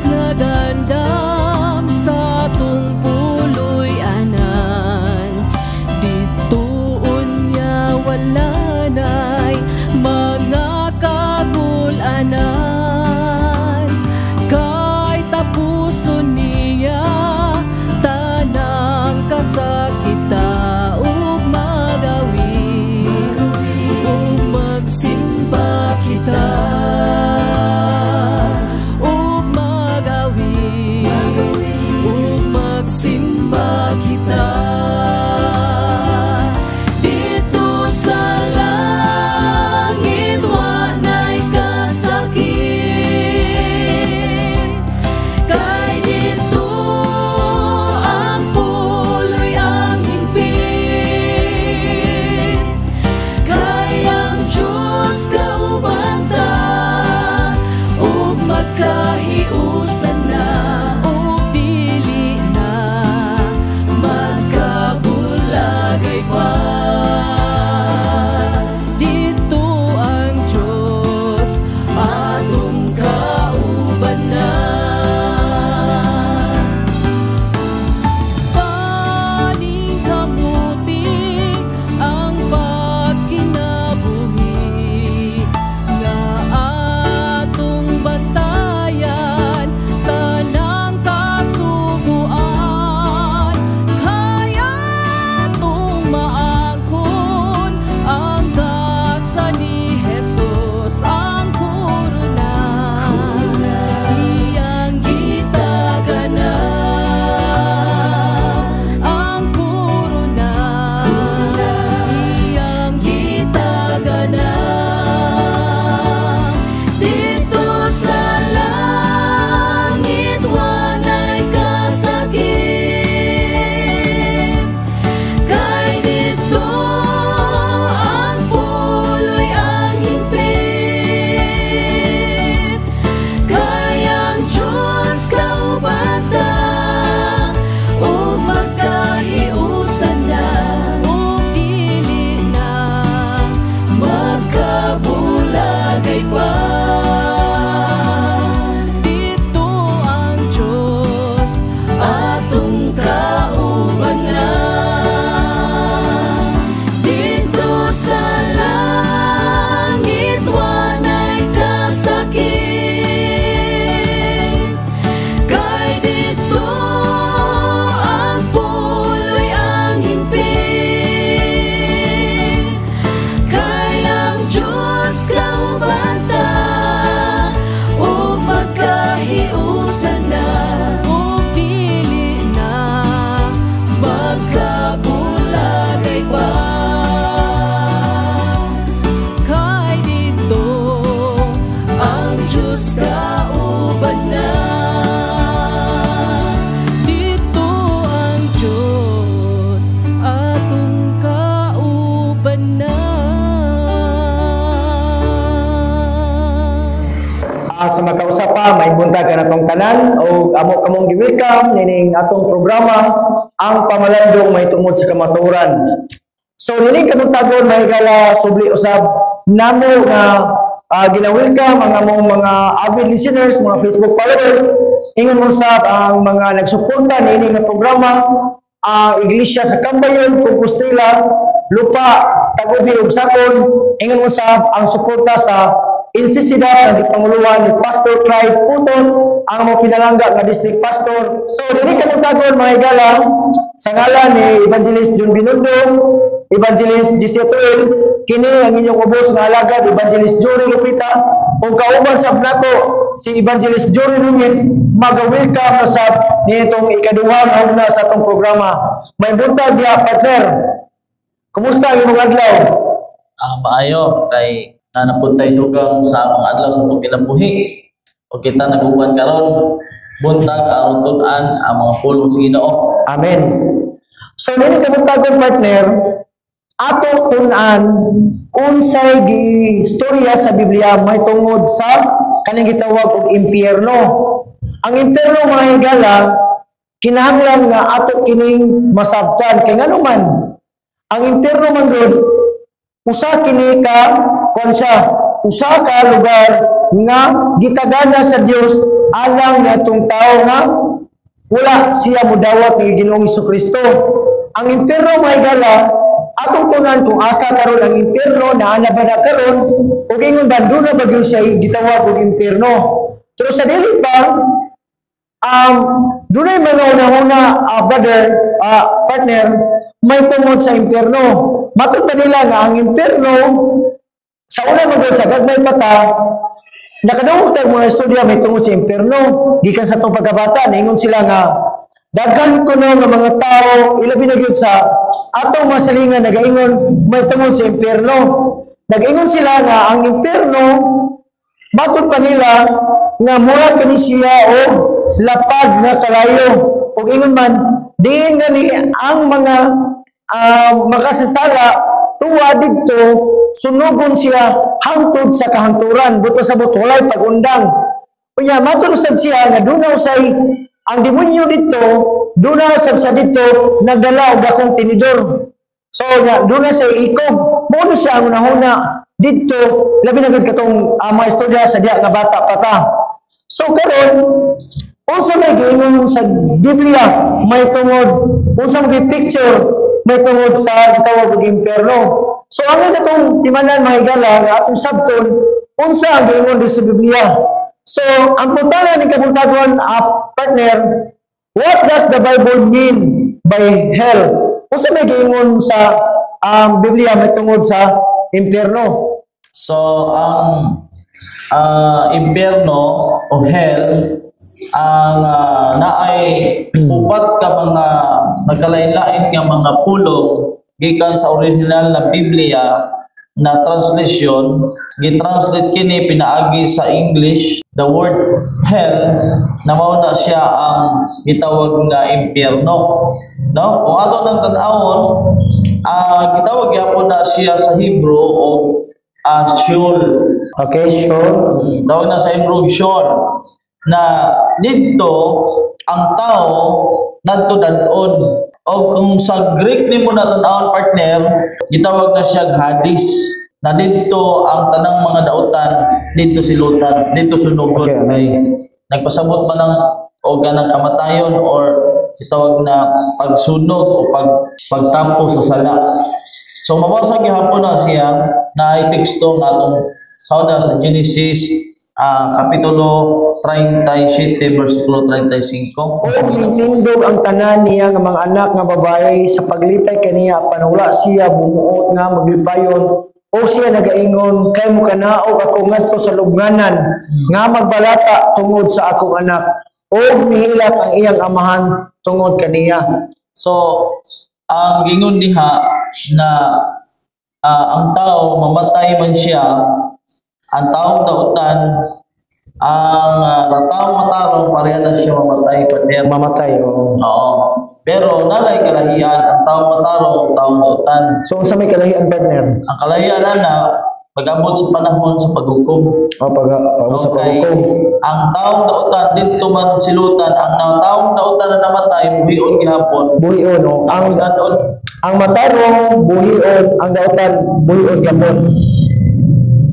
nagandam sa atong puloy anan, ditoon niya wala na'y mga kagulanan, kay tapuson niya tanang kasakita ug magawi, ug magsimba kita. Simba kita dito sa langit, wanay kasakit, kay dito ang puloy ang himpit, kay ang Diyos kauban ta ug magkahiusan na. Sa makausapa, may buntag ka na itong tanan o amo kamong gi-welcome nining atong programa ang pamalandong may tungod sa kamaturan. So nining kabuntagon may gala subli usab namo nga gina-welcome ang among mga avid listeners, mga Facebook followers, ingon usab ang mga nagsuporta nining nga programa, ang Iglesia sa Cambayon, Compostela, Lupa, Tagubi ug Sakon, ingon usab ang suporta sa insisidad ng panguluhan ni Pastor Clyde Puton, ang mga pinalangga nga district pastor. So, dili kamutagon mga higala, sa ngalan ni Evangelist John Binondo, Evangelist Giselle Tuel, kini ang inyong ubos nga alagad, Evangelist Jory Lupita, o kauban sa nako si Evangelist Jory Nunez, mag-welcome na sa nitong ikaduha na una sa itong programa. May buntag ya, partner. Kumusta ang imong adlaw? Maayo, kay napuntay dugang sa mga adlaw sa itong kinabuhi. O kita nag-uban karon buntag aron tun-an ang mga pulong sa Ginoo. Amen. So nini kabuntagon partner, ato tun-an unsay gi-istorya sa Biblia may tungod sa kaning gitawag og impyerno. Ang impyerno mga higala kinahanglan nga ato kining masabtan kay ngano man ang impyerno man gud usa kini ka konsa usa ka lugar nga gitagana sa Dios alang natong tao nga wala siya mudawat ni Ginoong Jesucristo. Ang impierno mahigala atong tunan kung asa karon ang impierno na ana ba na karon ug ingon ba doon na bagyo siya gitawag og impierno. Pero sa dili pa dunay mga una-una partner may tungod sa impierno. Matod pa nila nga ang impierno sa una magod sa gagmay pata nakadungog tag mga estudyo may tungod sa impierno gikan sa tong pagkabata naingon sila nga daghan kuno nga mga tao ilabi na gyud sa atong masalingan nagaingon may tungod sa impierno. Nagaingon sila nga ang impierno matod pa nila nga mura kani siya o lapad nga kalayo ug ingon man diin gani ang mga makasasala tuwa didto sunugon siya hangtod sa kahanturan but pasabot walay pag-undang. Unya matod usab siya nga dunaw say ang demonyo dito dunaw usab sa dito nagdala og dakong tinidor. So nya dunaw sa ikob mo siya ang unahuna dito labi na gid katong mga istorya sa diha nga bata pa ta. So karon unsa may giingon sa Biblia may tungod unsa may picture may tungod sa gitawag og impierno. So ang atong timanan mahigala nga atong sabton unsa ang giingon di sa Biblia. So ang putana ni kabuntagon partner, what does the Bible mean by hell? Unsa may giingon sa Biblia may tungod sa impierno? So ang impierno o hell ang naay upat ka mga nagkalain-lain nga mga pulong gikan sa original na Biblia na translation gitranslate kini pinaagi sa English the word hell na mao na siya ang gitawag nga impierno, no? Kung ato nang tan-awon gitawag gyapon na siya sa Hebrew o Sheol. Okay, sure. Tawag na sa Hebrew Sheol na dito ang tao nadto dadon o kung sa Greek nimo na tan-awon partner gitawag na siya Hades na dito ang tanang mga dautan dito silutan dito sunugon kay nagpasabot man ng o ganang kamatayon or gitawag na pagsunog o pagtampo sa sala. So mabasa gihapon na siya na ay teksto natong sa Genesis kapitulo 37 versikulo 35. Nindog ang tanan niya nga mga anak nga babae sa paglipay kaniya panula siya bumuot nga maglipayon o siya nagaingon kay mo kanaog ako ngadto sa lubnganan nga magbalata tungod sa akong anak o mihilak ang iyang amahan tungod kaniya. So ang gingon diha na ang tao mamatay man siya ang taong dautan ang taong matarong pareha na siya mamatay partner. Mamatay, oo. Oo. Pero nalay kalahian ang taong matarong taong dautan. So unsa may kalahian partner? Ang kalahian na pag-abot sa panahon sa paghukom. O pag-abot sa paghukom. Ang taong dautan dito man silutan ang taong dautan na namatay buhion gihapon. Buhion, no? Ang matarong buhion, ang dautan buhion gihapon.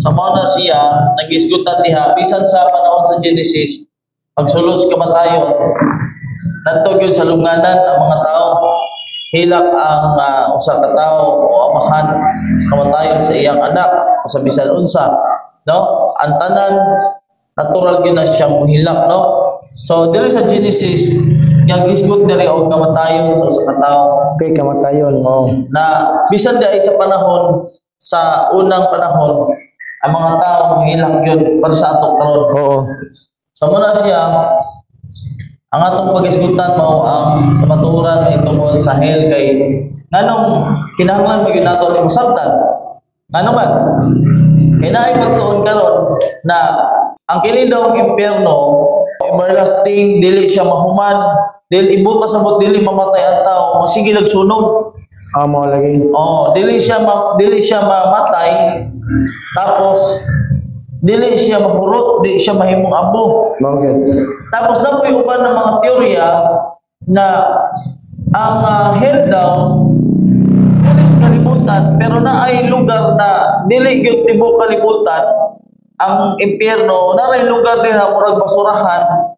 Sa mao na siya nag-isgutan diha bisan sa panahon sa Genesis pagsulod sa kamatayon nadto gyud sa lubnganan ang mga tao hilak ang usa ka tawo o amahan sa kamatayon sa iyang anak o sa bisan unsa, no? Ang tanan natural gyud na siyang muhilak, no? So diri sa Genesis nag-isgot diri og kamatayon sa usa ka tawo. Okay, kamatayon mo. Na bisan di ay sa panahon sa unang panahon ang mga tao hilak yun para sa atong karon. Oo. So muna siya ang atong pag-isgutan mo ang kamatuoran may tungod sa hell kay nganong kinahanglan magyud nato ni musabtan. Ngano man? Kay naay pagtuon karon na ang kini daw ang impierno everlasting dili siya mahuman, dili ibuta sa dili mamatay ang tao, masige nagsunog. Amo lagi. Oh, dili siya mamatay. Tapos dili siya mahurot, di siya mahimong abo. Okay. Tapos na po yung uban ng mga teorya na ang hell daw dili sa kalibutan pero na ay lugar na dili gyud tibuok kalibutan. Ang impierno na ay lugar din na murag basurahan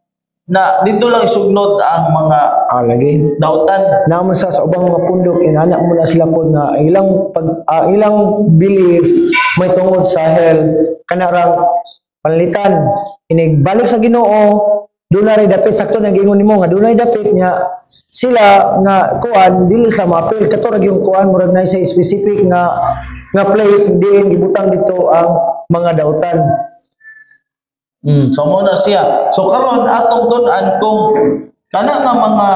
na dito lang isugnod ang mga Lagi. dautan. Naman sa ubang mga pundok, inanak mo na sila po na ilang belief may tungod sa hell, kanarang panlitan. Inigbalik sa Ginoo, doon na rin dapit, sakto nag-ingon nimo nga, doon na rin dapit niya, sila nga kuan, dili sa mapil, katurag yung kuan, murag na sa specific nga place, diin, gibutang dito ang mga dautan. So muna siya. So karon atong tun-an kung kana nga mga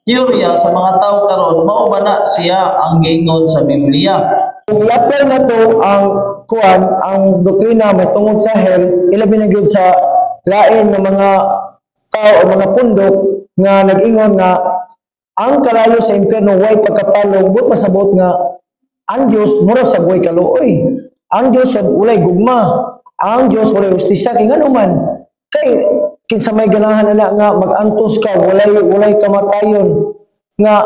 teorya sa mga tao karon mao ba na siya ang giingon sa Biblia. Kung i-apply na to ang kuan, ang doktrina may tungod sa hell, ilabi na gyud sa lain ng mga tao o mga pundok nga nag-ingon nga ang kalayo sa impyerno way pagkapalong but pasabot nga ang Dios mura sa buhay kaluoy. Ang Dios walay gugma. Ang Diyos walay ustisya kay ngano man kay kinsa may ganahan na nga magantos ka walay kamatayon nga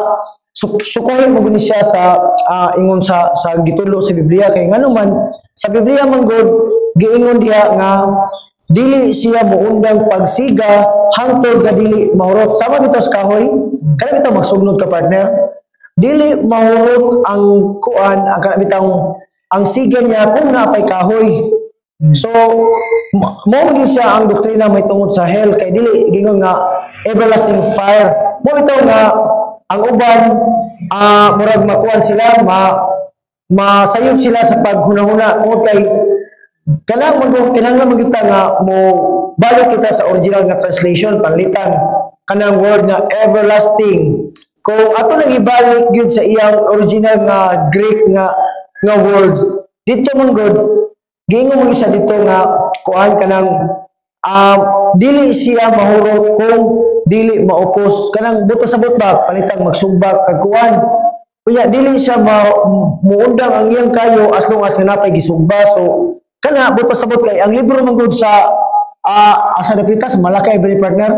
sukuhin mo guni siya sa ingon sa gitulo sa Biblia kay ngano man sa Biblia man god giingon diha nga dili siya muundang pagsiga hangtod nga dili mahurot sama bitaw sa kahoy kana bitaw magsugnod ka partner dili mahurot ang kuan ang kana bitaw ang siga niya kung napay kahoy. So, mo gid siya ang doktrina may tungod sa hell kay dili gingon nga everlasting fire. Mo bitaw nga ang uban murag makuan sila masayop sila sa paghunahuna tungod kay kinahanglan magita nga mo balik kita sa original nga translation panglitan kanang word nga everlasting. Kung ato nang ibalik gyud sa iyang original nga Greek nga words dito man god giingon mo isa dito nga kuan kanang dili siya mahurot kung dili maupos kanang buto sa ba palitang magsugbak kag kuan unya dili siya muundang ang iyang kayo as long as napay gisugba so kana buto sabot kay ang libro man gud sa asa dapitas malakay bali partner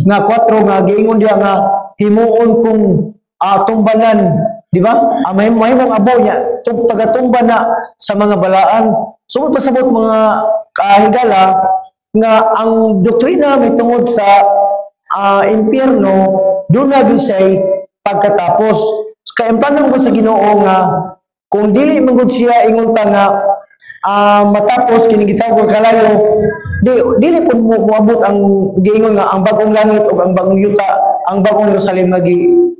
nga 4 nga giingon diha nga himuon kung tumbanan di ba may mong abaw niya pagatumba na sa mga balaan. Sumod pasabot mga kahigala nga ang doktrina may tungod sa impyerno doon na gyud say pagkatapos kay implanon gud sa Ginoo nga kung dili man gud siya ingon ta nga matapos kini gitawag kalayo dili pud moabot ang giingon nga ang bagong langit ug ang bagong yuta ang bagong Jerusalem nga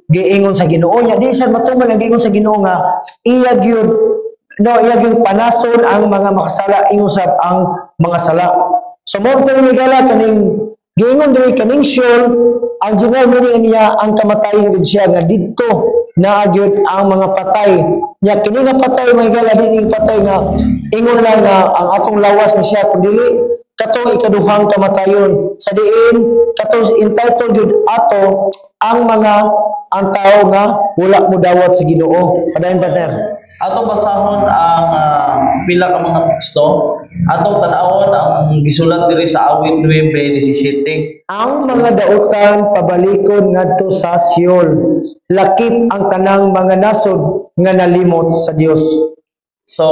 giingon sa Ginoo nya di siya matuman ang giingon sa Ginoo nga iya gyud iya yung panason ang mga makasala ingusap ang mga sala. So mo ito migala kaning giingon diri kaning Sheol ang general meaning niya ang kamatayon gud siya nga didto naa gyud ang mga patay. Nya kini nga patay migala dinhi patay nga ingon lang nga ang atong lawas ni siya kun dili katong ikaduhang kamatayon sa diin katong entitled gyud ato ang tao nga wala mo dawat sa Ginoo. Padayon partner. Ato basahon ang pila ka mga teksto. Atong tan-awon ang gisulat diri sa Awit 9:17. Ang mga dautan pabalikon ngadto sa Seol. Lakip ang tanang mga nasod nga nalimot sa Dios. So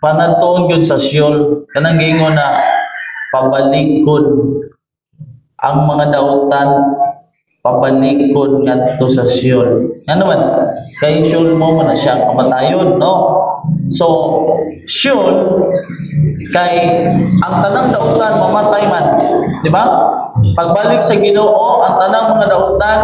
panantuon gyud sa Seol kanang giingon na pabalikon ang mga dautan pabalikon ngadto sa Seol. Ano man kay Seol mo man na siya kamatayon no. So Seol kay ang tanang dautan mamatay man, di ba? Pagbalik sa Ginoo ang tanang mga dautan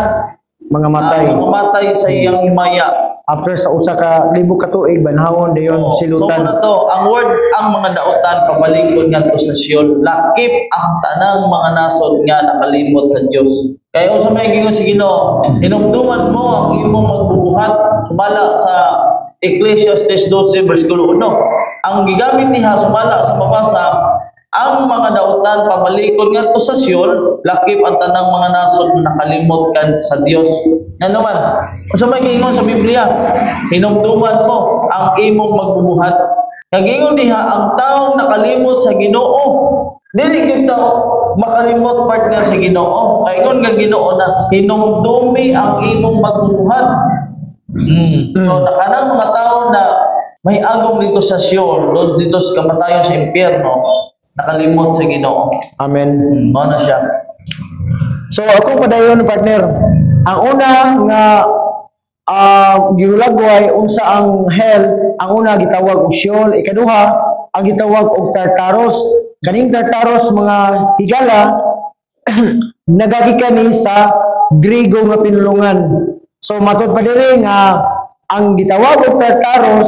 mga mamatay sa iyang himaya. After sa usa ka libo ka tuig banhawon dayon silutan. So na to, ang word ang mga dautan pabalikon ngadto sa Seol, lakip ang tanang mga nasod nga nakalimot sa Dios. Kaya usa may gingon si Ginoo, hinumduman mo ang imong magbubuhat sumala sa Ecclesiastes 12 bersikulo 1. Ang gigamit niya sumala sa mabasa ang mga dautan pabalikon ngadto sa Seol, lakip ang tanang mga nasod na nakalimot kan sa Dios. Ano man, usa may gingon sa Biblia, hinumduman mo ang imong magbubuhat. Kagingon diha ang taong nakalimot sa Ginoo, dili gyud tao makalimot partner sa Ginoo. Kaingon nga Ginoo na hinumdumi ang imong magbubuhat. So kanang mga tao na may agom dito sa Seol, dito sa kamatayon sa impyerno, nakalimot sa Ginoo. Amen. Mao na siya. So akong padayon partner, ang una nga gihulagway unsa ang hell, ang una gitawag og Sheol, ikaduha ang gitawag og Tartaros. Kaning Tartaros mga higala nagagikan ni sa Griego nga pinulungan. So matod pa diri nga ang gitawag og Tartaros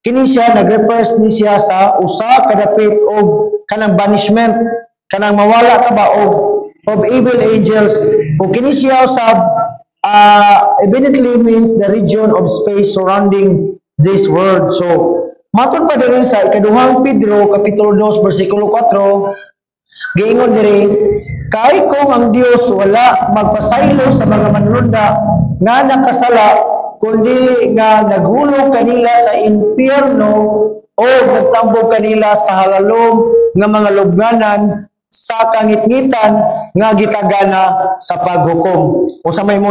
kini siya nagrepress ni siya sa usa ka dapit og kanang banishment, kanang mawala ka ba of evil angels. O kini siya usab evidently means the region of space surrounding this world. So matod pa diri sa ikaduhang Pedro kapitulo 2 bersikulo 4, giingon diri, kay kung ang Dios wala magpasaylo sa mga manlunda nga nakasala, kundi nga naghulog kanila sa impyerno o nagtambog kanila sa halalom nga mga lubnganan sa kangitngitan nga gitagana sa paghukom. Unsa may mo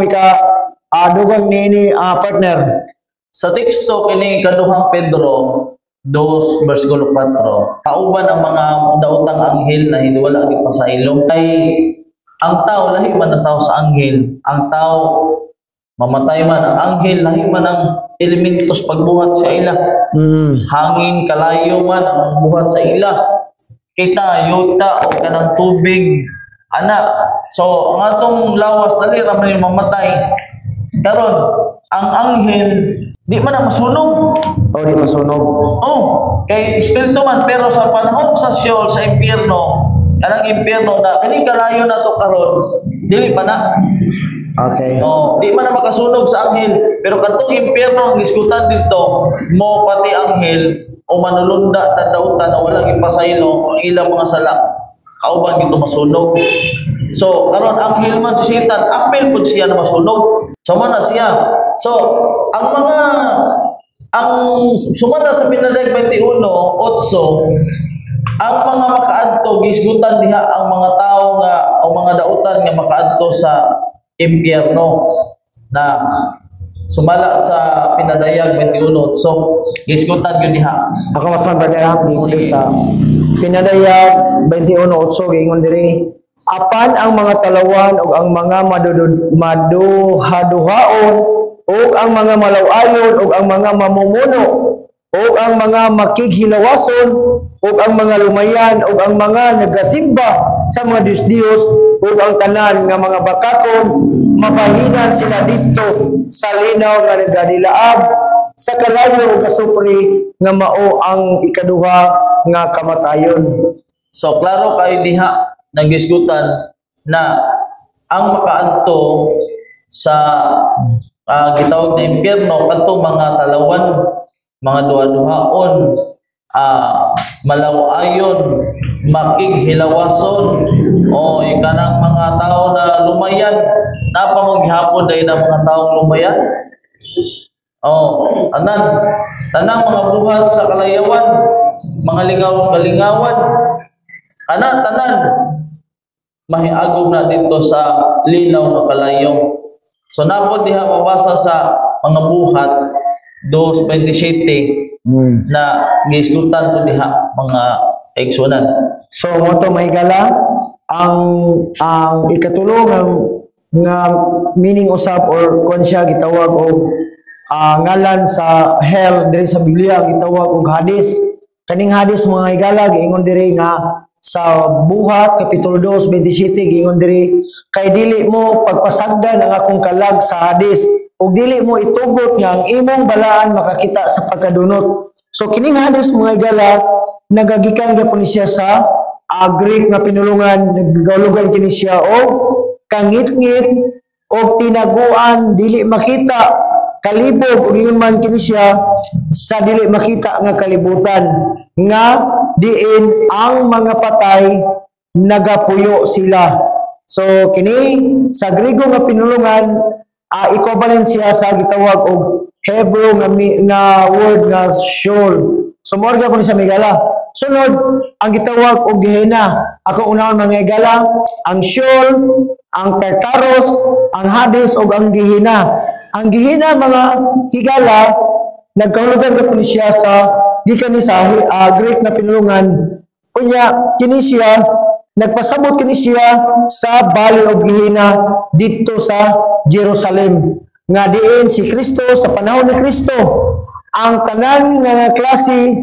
dugang ni partner? Sa teksto kini kaduhang Pedro 2 bersikulo 4, kauban ang mga daotang anghel na hindi wala gipasaylo. Kay ang tao lahi man ang tao sa anghel, ang tao mamatay man, ang anghel lahi man ang elementos pagbuhat sa ila. Hangin kalayo man ang buhat sa ila. Kita yuta o kanang tubig ana. So ang atong lawas dali ra man mamatay. Karon ang anghel di man na masunog. Di masunog. Kay espiritu man, pero sa panahon sa Sheol, sa impyerno, kanang impyerno na kini kalayo na to karon, dili pa na. Okay. Di man na makasunog sa anghel, pero kadtong impyerno ang iskutan dito, mo pati anghel o manulunda ta dautan o wala gipasaylo ang ilang mga sala. Kauban gito masunog. So karon anghel man si Satan, apil pud siya na masunog. Sama na siya. So ang sumala sa Pinadayag 21:8, ang mga makaadto gisgutan diha ang mga tao nga o mga dautan nga makaadto sa impyerno na sumala sa Pinadayag 21. So gisgutan gyud diha. Ako mas magdadahap di sa Pinadayag 21:8 giingon diri, apan ang mga talawan o ang mga maduhaduhaon o ang mga malaw-ayon o ang mga mamumuno o ang mga makighilawason o ang mga lumayan o ang mga nagasimba sa mga Diyos-Diyos o ang tanan nga mga bakakon, mabahinan sila dito sa linaw nga nagadilaab sa kalayo o kasupri nga mao ang ikaduha nga kamatayon. So klaro kayo diha nagisgutan na ang makaadto sa gitawag na impyerno kadtong mga talawan, mga duha-duhaon, malaw-ayon, makighilawason o ikanang mga tao na lumayan. Napamong gihapon dahil na mga taong lumayan. Tanang mga buhat sa kalayawan, mga lingawan, tanan mahiagom na dito sa linaw na kalayo. So napod diha mabasa sa mga buhat 2:27 na gisgutan ko diha mga eksonan. So mo to mahigala ang ikatulo nga meaning usab or konsya gitawag og ngalan sa hell diri sa Biblia gitawag og Hades. Kaning Hades mga higala giingon diri nga sa buhat kapitulo 2:27 giingon diri, kay dili mo pagpasagdan ang akong kalag sa Hades ug dili mo itugot nga ang imong balaan makakita sa pagkadunot. So kining Hades mga higala nagagikan gyapon siya sa Greek nga pinulungan, nagagalugan kini siya og kangit-ngit og tinaguan dili makita kalibog ug ingon man kini siya sa dili makita nga kalibutan nga diin ang mga patay nagapuyo sila. So kini sa Griego nga pinulungan equivalent siya sa gitawag og Hebrew nga word nga Sheol. So mo gyapon siya migala. Sunod ang gitawag og Gehenna. Ako unahon mga higala, ang Sheol, ang Tartaros, ang Hades ug ang Gehenna. Ang Gehenna mga higala nagkahulugan gyapon siya sa gikan ni sa Greek na pinulungan. Kunya kini siya nagpasabot kini siya sa Valley of Gehenna dito sa Jerusalem. Nga diin si Kristo sa panahon ni Kristo ang tanan nga klase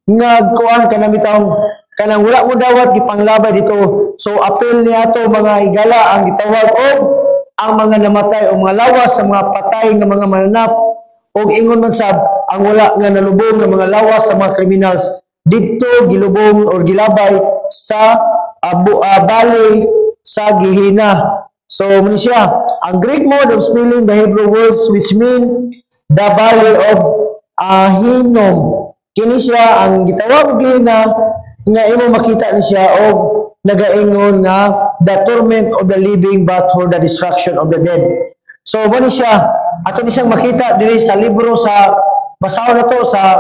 nga kuan kanang bitaw kanang wala mo dawat gipanglabay dito. So apel niya to mga higala ang gitawag og ang mga namatay o mga lawas sa mga patay nga mga mananap o ingon man sab ang wala nga nalubong nga mga lawas sa mga criminals dito gilubong or gilabay sa Valley sa Gehenna. So muna siya ang Greek mode of spelling the Hebrew words which mean the Valley of Hinnom. Kini siya ang gitawag og Gehenna nga imo makita ni siya og nagaingon nga the torment of the living but for the destruction of the dead. So muna siya ato ni siyang makita diri sa libro sa basahon na to sa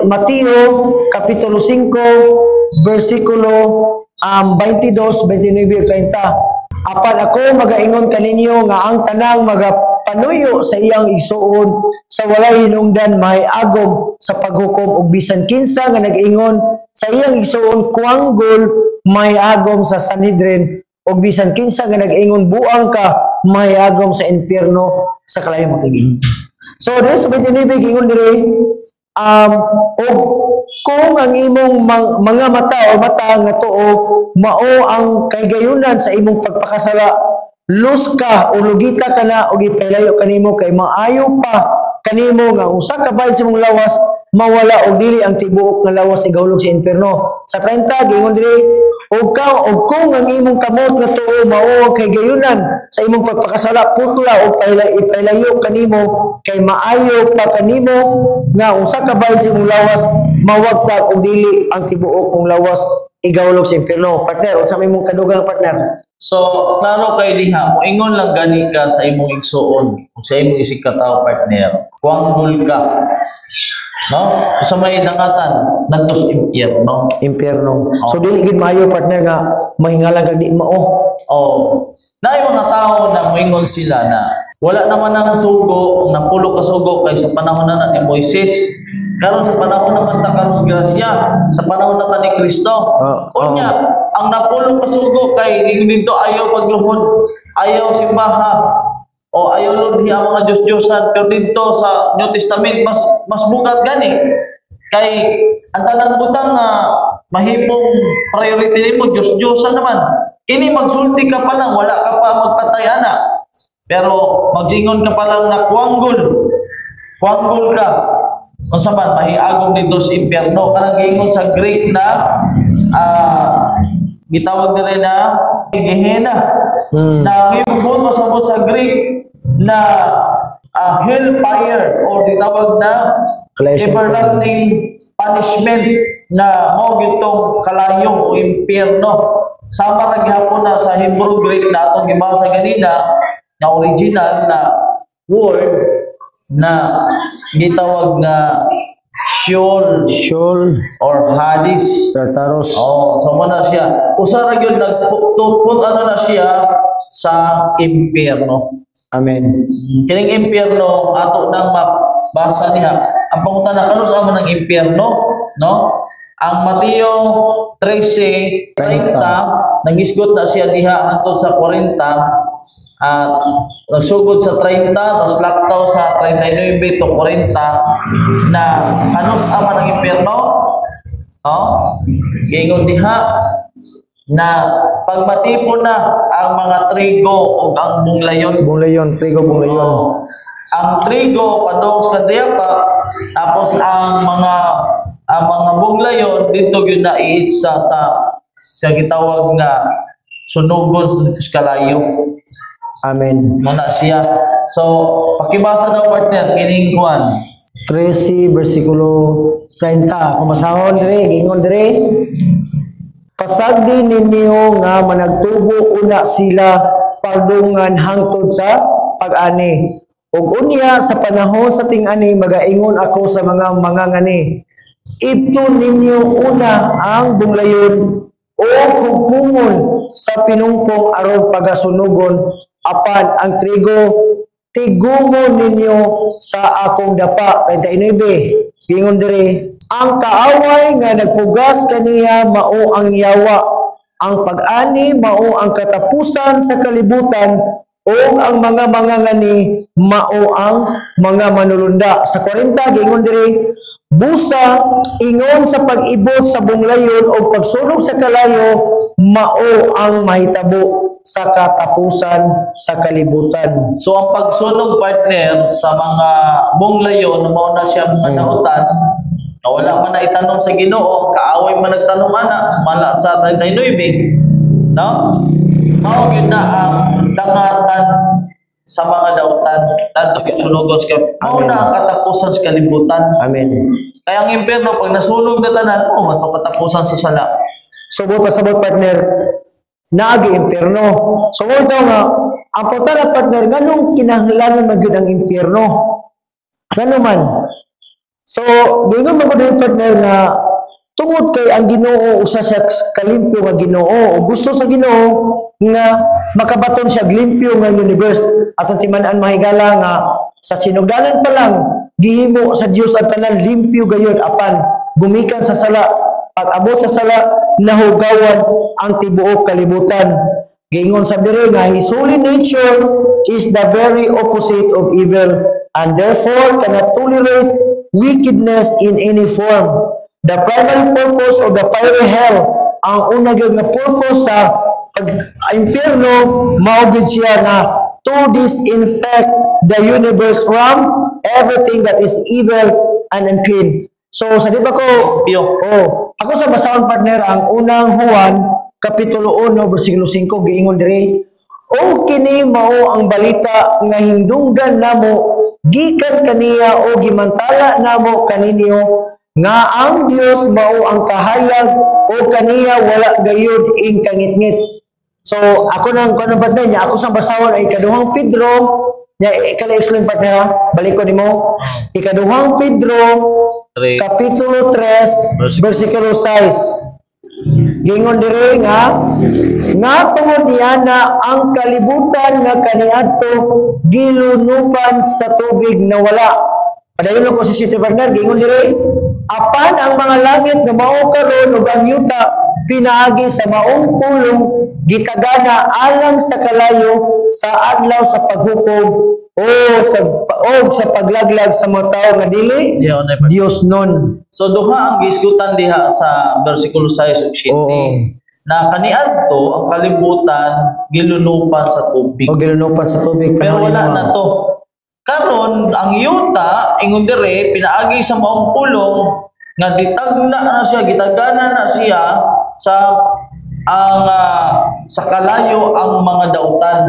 Mateo kapitulo 5 versikulo 22, 29, 30. Apan ako magaingon kaninyo nga ang tanang magapanuyo sa iyang igsuon sa walay hinungdan may agom sa paghukom ug bisan kinsa nga nag-ingon sa iyang igsuon kuanggol may agom sa Sanhedrin ug bisan kinsa nga nag-ingon buang ka may agom sa impierno sa kalayong matiging. So diri sa 29 gingon diri og kung ang imong mga mata o mata nga tuo mao ang kaygayunan sa imong pagpakasala lus ka o lugita ka na o ipailayo kanimo kay maayo pa kanimo nga usa ka bayad sa imong lawas mawala og dili ang tibuok nga lawas igahulog sa impierno. Sa 30 gingon diri og kung ang imong kamot nga tuo mao ang kaygayunan sa imong pagpakasala putla o ipailayo kanimo kay maayo pa kanimo nga usa ka bayad sa imong lawas mawagtag og dili ang tibuok kong lawas igahulog sa impierno. Partner, unsa may imong kadugang partner? So, klaro kay diha, moingon lang gani ka sa imong igsuon, sa imong isig ka tawo partner. Kuanggol ka. No? Sa may dangatan, nagtos impierno. Impierno. So dili gid maayo partner nga mahingalan kag di mao. Oh. Naay mga tao na moingon sila na wala naman ang sugo, napulo ka sugo kay sa panahon na ni Moises. Karon sa panahon naman ta karon sa grasya, sa panahon na ta ni Kristo. Unya, ang napulo ka sugo kay dito ayaw pagluhod, ayaw simbaha. O ayaw lodhi ang mga Diyos-Diyosan, pero dito sa New Testament mas bugat gani. Kay ang tanang butang mahimong priority mo Diyos-Diyosan naman. Kini magsulti ka pa lang, wala ka pa magpatay ana. Pero magsingon ka pa lang na kuanggol ka. Kung saman mahiagom dito sa impierno, kanang giingon sa Greek na gitawag nila na Gehenna. Na gibuto sa Greek na hellfire or ditawag na everlasting punishment na mao gitong kalayo o impierno. Sama ra gyapon na sa Hebrew Greek na atong gibasa ganina na original na word na gitawag nga Sheol or Hades. Tartarus. Oh, so mo na siya. Usa ra gyud nagputput ano na siya sa impierno. Amen. Kining impierno ato nang mabasa niya. Ang pangutana kanu sa man ang impierno, no? Ang Mateo 13:30 nagisgot na siya diha hangtod sa 40 at nagsugod sa 30 tapos laktaw sa 39 to 40 na ano sa man ang impierno? Oh? Gingon diha na pagmatipon na ang mga trigo o ang bunglayon. Trigo. Ang trigo padong sa kadiyapa tapos ang mga bunglayon dito gyud na iitsa sa gitawag nga sunugon sa kalayo. Amen. Muna siya. So pakibasa daw partner kining kuan 13 versikulo 30. Kumasahon dire, gingon dire. Pasagdi ninyo nga managtubo una sila pagdungan hangtod sa pag-ani. Ug unya sa panahon sa ting-ani magaingon ako sa mga ngani. Ibto ninyo una ang bunglayon o hugpungon sa pinungpong aron pagasunugon apan ang trigo tigumon ninyo sa akong dapa. 29. Gingon dire ang kaaway nga nagpugas kaniya mao ang yawa ang pag-ani mao ang katapusan sa kalibutan o ang mga mangangani mao ang mga manulunda. Sa 40 giingon diri, busa ingon sa pag-ibot sa bunglayon o pagsulong sa kalayo mao ang mahitabo sa katapusan sa kalibutan. So ang pagsunog, partner, sa mga bunglayon, mao na siya mga nautan, na wala man na itanong sa Ginoo, kaaway man nagtanong ana, sumala sa 39, no? Mao gyud na ang dangatan sa mga dautan nadto sunugon sa mao na ang katapusan sa kalibutan. Amen. Kaya ang impyerno pag nasunog na tanan, ato katapusan sa sala. Subot pasabot partner, naagi impyerno. So mo ito nga, ang pagtala partner, ganong kinahanglanon magyud ang impyerno. Gano man. So, gingon man ko din partner nga, tungod kay ang Ginoo usa sa kalimpyo nga Ginoo o gusto sa Ginoo nga makabaton siya limpyo nga universe atong timan-an mahigala nga sa sinugdanan pa lang gihimo sa Dios ang tanan limpyo gayud apan gumikan sa sala pag-abot sa sala nahugawan ang tibuok kalibutan. Gingon sa diri nga his holy nature is the very opposite of evil and therefore cannot tolerate wickedness in any form. The primary purpose of the fiery hell, ang una gyud nga purpose sa impyerno, mao gyud siya nga to disinfect the universe from everything that is evil and unclean. So sa di ba ko, ako sa basahon partner ang unang Juan kapitulo 1 bersikulo 5 giingon diri, o kini mao ang balita nga hindunggan namo gikan kaniya o gimantala namo kaninyo nga ang Dios mao ang kahayag o kaniya wala gayud ing kangitngit. So ako nang kuno partner niya, ako sa basahon ay ikaduhang Pedro nya ikala explain partner ha, balik ko nimo. Ikaduhang Pedro kapitulo 3 bersikulo 6. Gingon diri nga tungod niana ang kalibutan nga kaniadto gilunupan sa tubig na wala. Padayon ko si City Partner, gingon diri, apan ang mga langit nga mao karon ug ang yuta pinaagi sa maong pulong gitagana alang sa kalayo sa adlaw sa paghukom o sa paglaglag sa mga tao nga dili Dios nun. So duha ang gisgutan diha sa bersikulo 6 ug 7 na kaniadto ang kalibutan gilunupan sa tubig. O gilunupan sa tubig. Pero wala na to. Karon ang yuta ingon dire pinaagi sa maong pulong nga gitagana na siya sa sa kalayo ang mga dautan.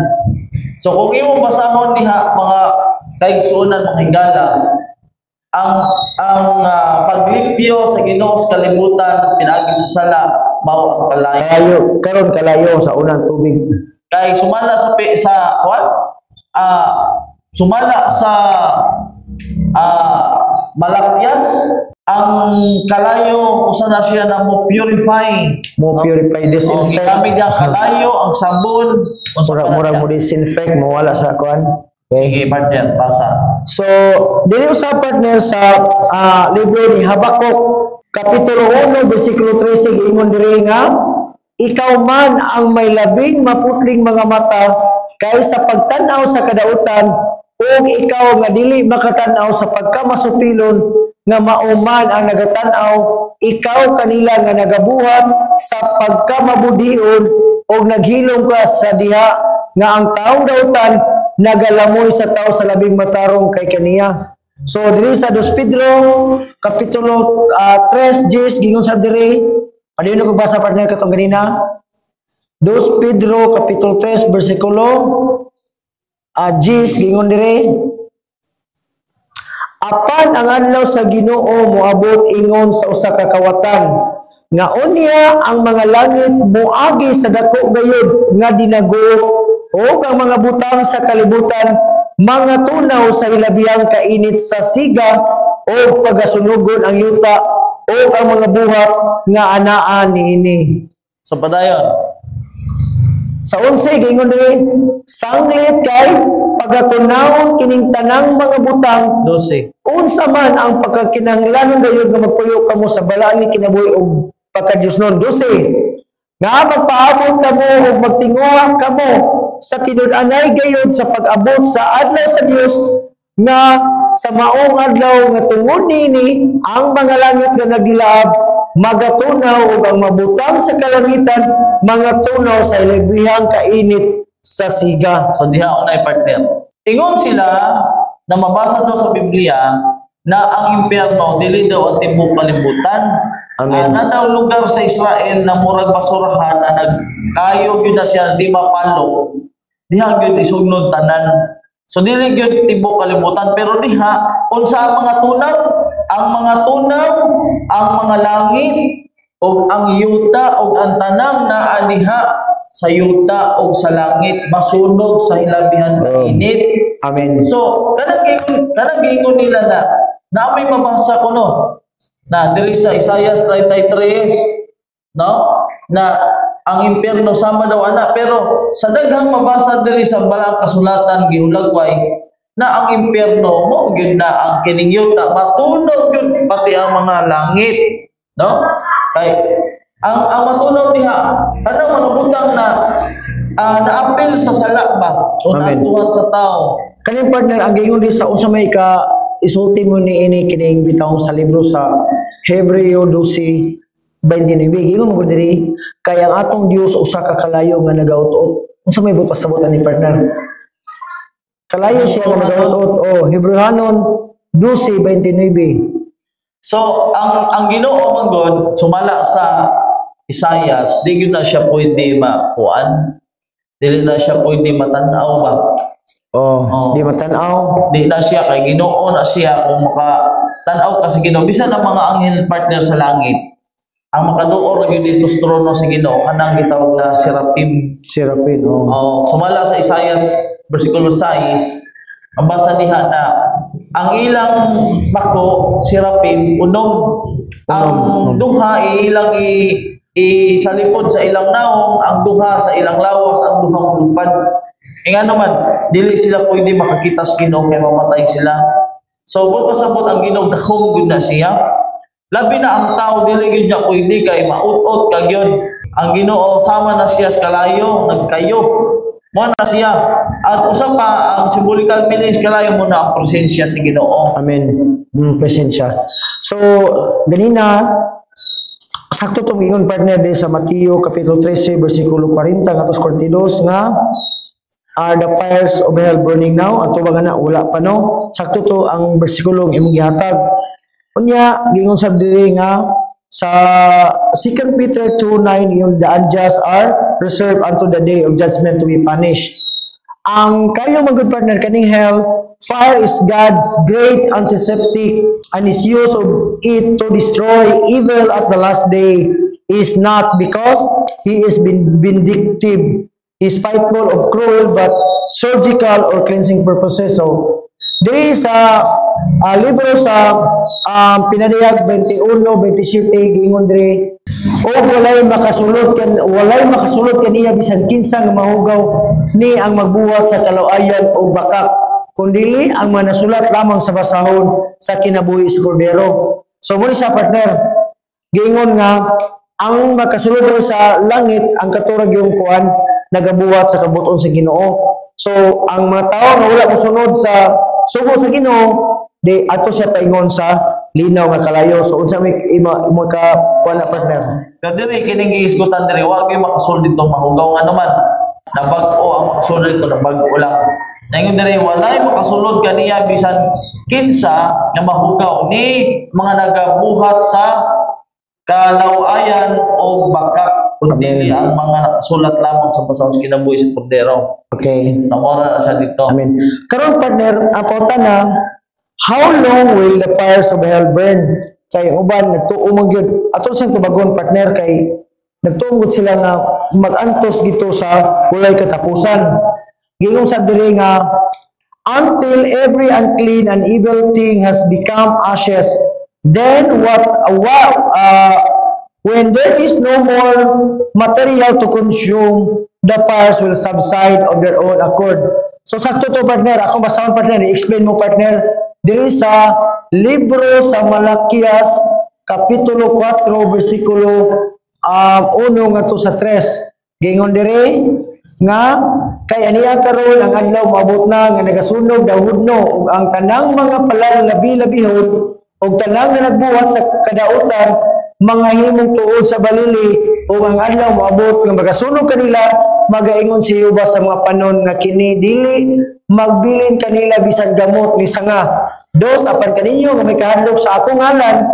So kung imong basahon diha mga kaigsuonan mga higala, ang paglipyo sa Ginoo sa kalibutan pinaagi sa sala mao ang kalayo. Karon kalayo sa unang tubig. Kay sumala sumala sa Malakyas ang kalayo usa na siya na mo purify disinfect. Gigamit ang kalayo ang sabon mura mo disinfect mo wala sa kuan. Okay, partner, basa. So, dili sa partner sa libro ni Habakuk kapitulo 1 bersikulo 13 giingon diri nga ikaw man ang may labing maputling mga mata kaysa pagtan-aw sa kadautan ug ikaw nga dili makatan-aw sa pagkamasupilon nga mauman ang nagatan-aw ikaw kanila nga nagabuhat sa pagkamabudion ug naghilom ka sa diha nga ang taong dautan nagalamoy sa tao sa labing matarong kay kaniya. So diri sa 2 Pedro kapitulo 3 gingon sa diri, padayon ko basa partner katong ganina. 2 Pedro kapitulo 3 bersikulo 10 gingon diri, apan ang adlaw sa Ginoo moabot ingon sa usa ka kawatan nga unya ang mga langit moagi sa dako gayud nga dinago o ang mga butang sa kalibutan mga tunaw sa ilabihang kainit sa siga o pagasunugon ang yuta o ang mga buhat nga anaan niini. So padayon sa 11 gingon diri, sanglit kay pagatunawon kining tanang mga butang 12. Unsa man ang pagkakinahanglanon gayud nga magpuyo kamo sa balaan ni kinabuhi og pagka-Dios nun. 12. nga magpaabot kamo ug magtinguha kamo sa tinud-anay gayud sa pag-abot sa adlaw sa Dios nga sa maong adlaw nga tungod nini ang mga langit nga nagdilaab magatunaw ug ang mabutang sa kalangitan mga tunaw sa ilibihang kainit sa siga. So diha unay partner. Ingon sila na mabasa daw sa Biblia na ang impyerno dili daw ang timbong kalibutan. Amen. Na daw lugar sa Israel na murag basurahan na nagkayo gyud na siya di mapalo. Diha gyud isugnod tanan. So dili gyud timbong kalibutan pero diha unsa ang mga tunaw? Ang mga tunaw, ang mga langit ug ang yuta ug ang tanang naa diha sa yuta ug sa langit masunog sa hilabihan kainit. Amen. So, kanang gingon nila na may mabasa ko no na diri sa Isaiah 33 no na ang impyerno sama daw ana pero sa daghang mabasa diri sa balang kasulatan gihulagway na ang impyerno mo gyud na ang kining yuta matunog gyud pati ang mga langit no kay ang matunog diha kanang mga butang na naapil sa sala ba o natuhan sa tao. Kaning partner ang gingon di sa unsa may ka isulti mo ni ini kining bitaw sa libro sa Hebreo 12:29 gingon mo diri kay ang atong Dios usa ka kalayo nga nagaut-ot. Unsa may but pasabot ani partner? Kalayo siya nga nagaut-ot. Hebrehanon 12:29. So ang Ginoo man God sumala sa Isaias, di gyud na siya pwede makuan. Dili na siya pwede matanaw ba? Di matanaw. Di na siya kay Ginoo na siya kung makatanaw kasi Ginoo bisan ang mga anghel partner sa langit. Ang makaduor gyud dito sa trono sa Ginoo kanang gitawag na seraphim. Sumala sa Isaias versikulo 6, ang basa diha na ang ilang bako seraphim unom ang duha ilang isalipod sa ilang naong, ang duha sa ilang lawas, ang duhang lupad. Nga naman, dili sila pwede makakita sa Ginoo kay mamatay sila. So, buot pasabot ang Ginoo dahom gyud na siya. Labi na ang tao dili gyud niya pwede kay maut-ot kag yun. Ang Ginoo sama na siya sa kalayo, nagkayo. Mo na siya. At usa pa ang symbolical meaning sa kalayo mo na ang presensya sa Ginoo. Amen. Presensya. So, ganina sakto tong ingon partner din sa Mateo kapitulo 13 bersikulo 40 ngadto 42 nga are the fires of hell burning now? Ato ba nga wala pa no? Sakto to ang bersikulong imong gihatag. Unya gingon sa diri nga sa 2 Peter 2:9 yung the unjust are reserved unto the day of judgment to be punished. Ang kayo mga good partner kaning hell, fire is God's great antiseptic and his use of it to destroy evil at the last day is not because he is vindictive, is spiteful of cruel but surgical or cleansing purposes. So, diri sa libro sa Pinadiyag 21:27 gingon diri o walay makasulot kaniya bisan kinsa nga mahugaw ni ang magbuhat sa kalawayan o bakak kundili ang manasulat lamang sa basahon sa kinabuhi sa kordero. So mo sa partner gingon nga ang makasulod sa langit ang katurag yung kuan nagabuhat sa kabuton sa Ginoo. So ang mga tao nga wala mosunod sa sugo sa Ginoo di ato siya paingon sa linaw nga kalayo. So unsa may ka kuan na partner? Kadiri kining giisgutan diri wa gyud makasulod dito mahugaw nga naman. Nabag-o ang makasulod dito nabag-o lang. Naingon diri walay makasulod kaniya bisan kinsa nga mahugaw ni mga nagabuhat sa kalawayan o bakak kundi ang mga nakasulat lamang sa basahon sa kinabuhi sa kordero. Okay. Sa mora na siya dito. Amen. Karon partner, aporta na how long will the fires of hell burn? Kay uban nagtuo man gyud ato siyang tubagon partner kay nagtuong sila nga magantos gito sa walay katapusan. Gingon sa diri nga until every unclean and evil thing has become ashes, then when there is no more material to consume, the fires will subside of their own accord. So sakto to partner, akong basahon partner, i-explain mo partner, diri sa libro sa Malakias kapitulo 4 bersikulo uno nga to sa tres. Gingon dire nga kay aniya karon ang adlaw maabot na nga nagasunog dahudno ug ang tanang mga palalabi-labihon ug tanang nga nagbuhat sa kadautan mga himong tuod sa balili ug ang adlaw maabot nga magasunog kanila magaingon si Jehova sa mga panon nga kini dili magbilin kanila bisan gamot ni sanga. Dos apan kaninyo nga may kahadlok sa akong ngalan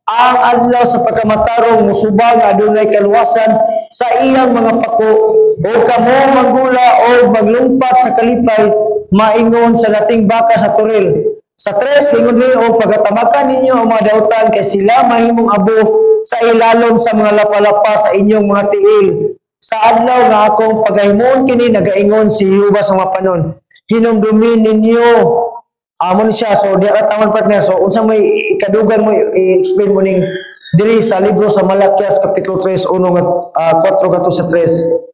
ang adlaw sa pagkamatarong musubang adunay kaluwasan sa iyang mga pako o kamo manggula o maglumpat sa kalipay maingon sa dating baka sa turil. Sa tres ingon ni o pagatamakan ninyo ang mga dautan kay sila mahimong abo sa ilalom sa mga lapalapa sa inyong mga tiil. Sa adlaw nga akong pagahimon kini nagaingon si Jehova sa mga panon. Hinumdumin ninyo amon siya. So di taman partner. So unsa may ikadugan mo i-explain mo ning diri sa libro sa Malakias kapitulo 3 4 kato sa 3.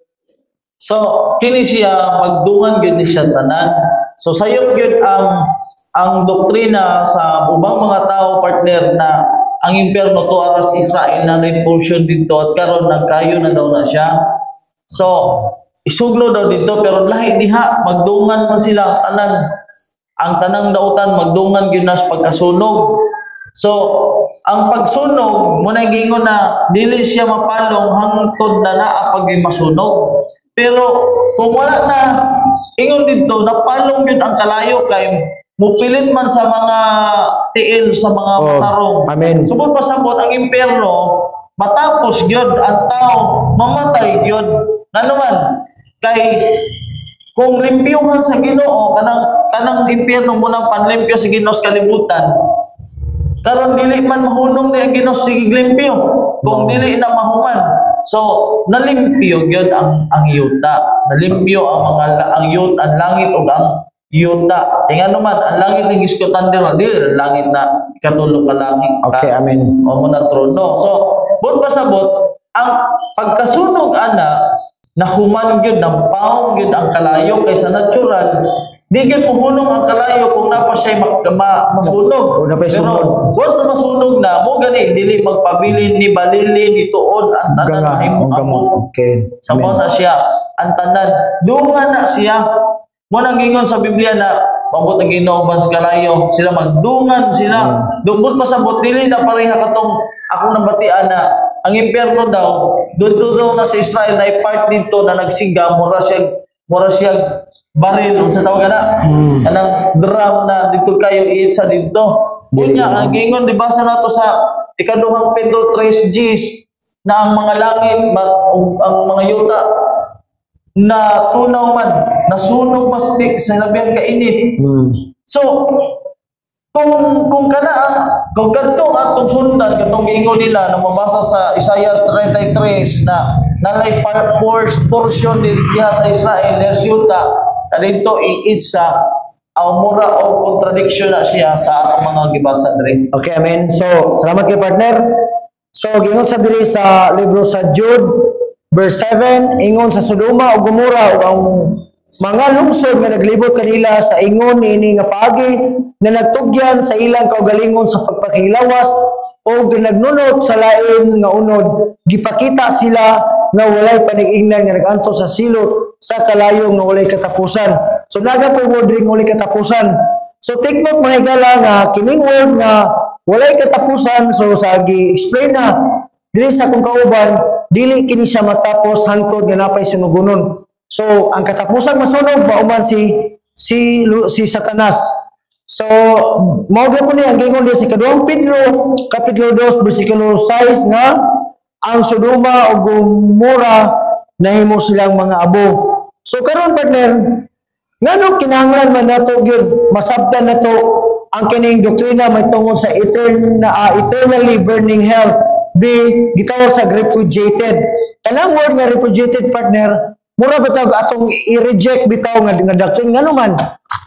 So kini siya magdungan gyud ni siya tanan. So sayop gyud ang doktrina sa ubang mga tao partner na ang impyerno to aras Israel na repulsion dito at karon nagkayo na daw na siya. So isuglo daw dito pero lahi diha magdungan man sila tanan. Ang tanang dautan magdungan gyud nas pagkasunog. So ang pagsunog mo na gingon na dili siya mapalong hangtod na naa pag masunog. Pero kung wala na ingon dito napalong gyud ang kalayo kay mupilit man sa mga tiil sa mga matarong. Amen. Subod pasabot ang impyerno matapos gyud ang tao mamatay gyud. Ngano man kay kung limpyuhan sa Ginoo kanang impyerno mo nang panlimpyo sa Ginoo sa kalibutan karon dili man mahunong ni ang Ginoo sige limpyo kung dili na mahuman. So nalimpyo gyud ang yuta, nalimpyo ang yuta, ang langit ug ang yuta. Tingano man ang langit ning iskutan dili langit na katulong ka langit. Okay, amen. O mo na trono. So bud pasabot ang pagkasunog ana nahuman gyud ng paong gyud ang kalayo kaysa natural. Di gyud mohunong ang kalayo kung napa siya masunog. Pero once na masunog na mo gani dili magpabilin ni balili ni tuod ang tanan mahimong amo. Okay. Samo na siya ang tanan dungan na siya. Mo nang gingon sa Biblia na mabot ang Ginoo ban sa kalayo sila magdungan sila. Dugod pa sa dili na pareha katong akong nabatian na ang impyerno daw doon na sa Israel na part dito na nagsiga mura siya baril sa tawag na anang drum na dito kayo iitsa dito. Kunya ang gingon di basa nato sa ikaduhang Pedro 3:10 na ang mga langit ang mga yuta na tunaw man nasunog mastik sa labihan kainit. So kung kadtong atong sundan katong giingon nila na mabasa sa Isaiah 33 na nalay portion diha sa Israel there's yuta dito iitsa mura o contradiction na siya sa atong mga gibasa diri. Okay, amen. So salamat kay partner. So gingon sa diri sa libro sa Jude verse 7 ingon sa Sodoma ug Gomora ug ang mga lungsod nga naglibot kanila sa ingon niini nga paagi na nagtugyan sa ilang kaugalingon sa pagpakilawas o nagnunot sa lain nga unod gipakita sila nga walay panig-ingnan nga naganto sa silot sa kalayo nga walay katapusan. So naga po mo diri walay katapusan. So take note mga higala nga kining word nga walay katapusan so sa gi-explain na dili sa kung kauban dili kini siya matapos hangtod nga napay sunugonon. So ang katapusan masunog pauman si Satanas. So mao gyud ni ang gingon di sa ikaduhang Pedro kapitulo 2 bersikulo 6 nga ang Sodoma ug Gomora nahimo silang mga abo. So karon partner ngano kinahanglan man nato gyud masabtan nato ang kining doktrina may tungod sa eternally burning hell gitawag sa repudiated. Kanang word nga repudiated partner mura bitaw atong i-reject bitaw nga doctrine ngano man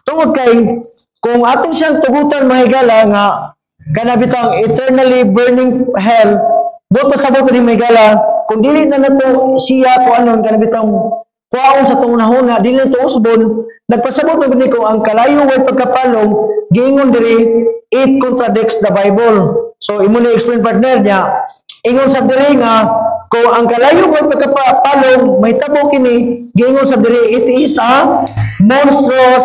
tungod kay kung atong siyang tugutan mahigala nga kana bitaw eternally burning hell do pasabot ni mahigala kung dili na nato siya ko anon kana bitaw kuaon sa tunahuna dili to usbon nagpasabot na gani ko ang kalayo way pagkapalong giingon diri it contradicts the Bible. So imo ni explain partner niya ingon sa diri nga kung ang kalayo mo pagkapalong may tabo kini giingon sa diri, it is a monstrous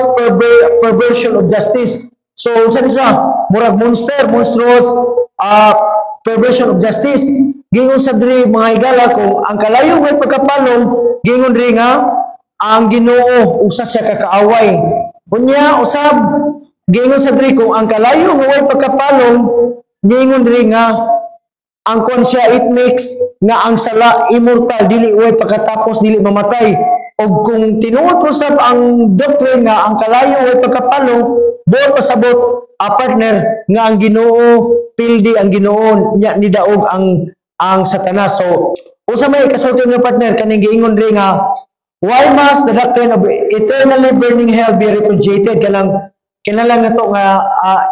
perversion of justice. So unsa ni siya? Murag monstrous perversion of justice. Giingon sa diri mga higala, kung ang kalayo may pagkapalong, giingon diri nga ang Ginoo usa siya kakaaway. Unya usab giingon sa diri, kung ang kalayo may pagkapalong, giingon diri nga ang konsya, it makes nga ang sala immortal, dili way pagkatapos dili mamatay. Og kung tinuod usab ang doctrine nga ang kalayo way pagkapalong, buot pasabot partner nga ang Ginoo pildi, ang Ginoo nya ni daog ang Satanas. So usa may kasulti nga partner kaning giingon diri nga, why must the doctrine of eternally burning hell be repudiated? Kinalang nato nga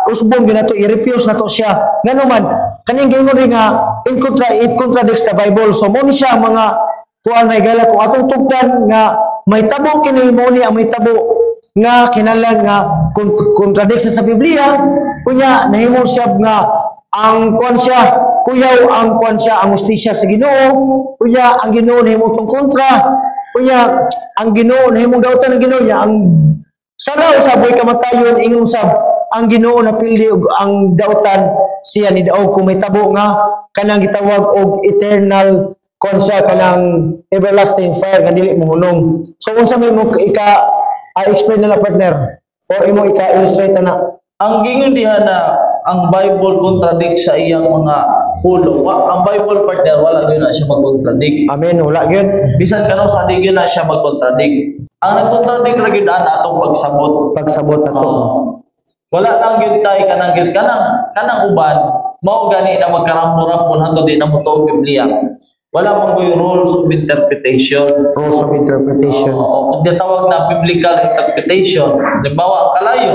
usbong ginato i-refuse nato siya. Ngano man kaning giingon rin nga it contradicts the Bible. So mo ni siya mga kuan may gala, kung atong tugdan nga may tabo kini, mo ni ang may tabo nga kinalang nga contradicts sa Biblia. Kunya nahimo siya nga ang kuan siya kuyaw, ang kuan siya ang hustisya sa Ginoo. Kunya ang Ginoo nahimo tong kontra. Kunya ang Ginoo nahimo dawtan ng Ginoo niya ang sala usab way kamatayon, ingon usab ang Ginoo na pildi og ang dautan siya ni daog kung may tabo nga kanang gitawag og eternal konsya, kanang everlasting fire nga dili mohunong. So unsa may mo explain na partner or imo illustrate na? Ang gingon diha na ang Bible contradict sa iyang mga pulong. Ang Bible partner wala gyud na siya mag-contradict. Amen, wala gyud. Bisan kanang sa di gyud na siya mag-contradict. Ang nag-contradict ra gyud ana atong pagsabot ato. Wala lang gyud tay kanang uban mao gani na magkarampo-rampon hangtod di na mo tuog Biblia. Wala mong goy rules of interpretation. Rules of interpretation. Kung tawag na biblical interpretation, halimbawa ang kalayo,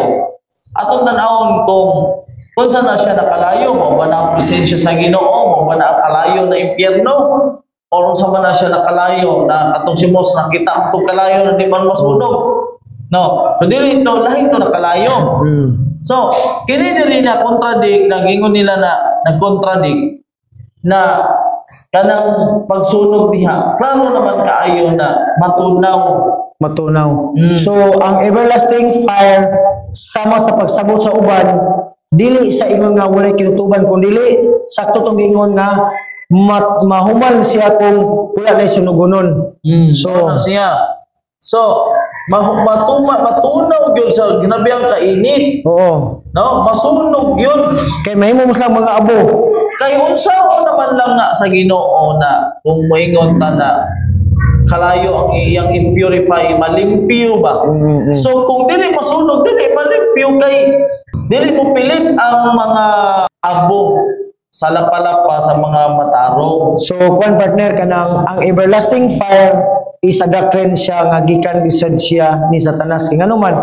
atong tanawon kung saan na siya nakalayo, mo ba na ang presensya sa Ginoo, mo ba na ang kalayo na impyerno, o kung saan na siya nakalayo, na atong si Mos nakita ang itong kalayo na di man masunog. No, so dili ito, lahi ito nakalayo. So, kini diri na contradict, nagingon nila na nag-contradict, na kanang pagsunog diha klaro naman kaayo na matunaw. So ang everlasting fire sama sa pagsabot sa uban, dili sa ingon nga walay kinutuban, kun dili sakto tong ingon nga mahumal siya kung wala na sunugonon. So siya, so matunaw gyud sa ginabiyang kainit. Oo. No, masunog yun. Kay mahimo mo lang mga abo. Kay unsa naman lang na sa Ginoo na kung moingon ta na kalayo ang iyang impurify, malimpyo ba? So kung dili masunog, dili malimpyo, kay dili mo pilit ang mga abo sa lapalapa sa mga matarong. So kuan partner kanang ang everlasting fire is a doctrine siya nga gikan bisad siya ni Satanas. Ngano man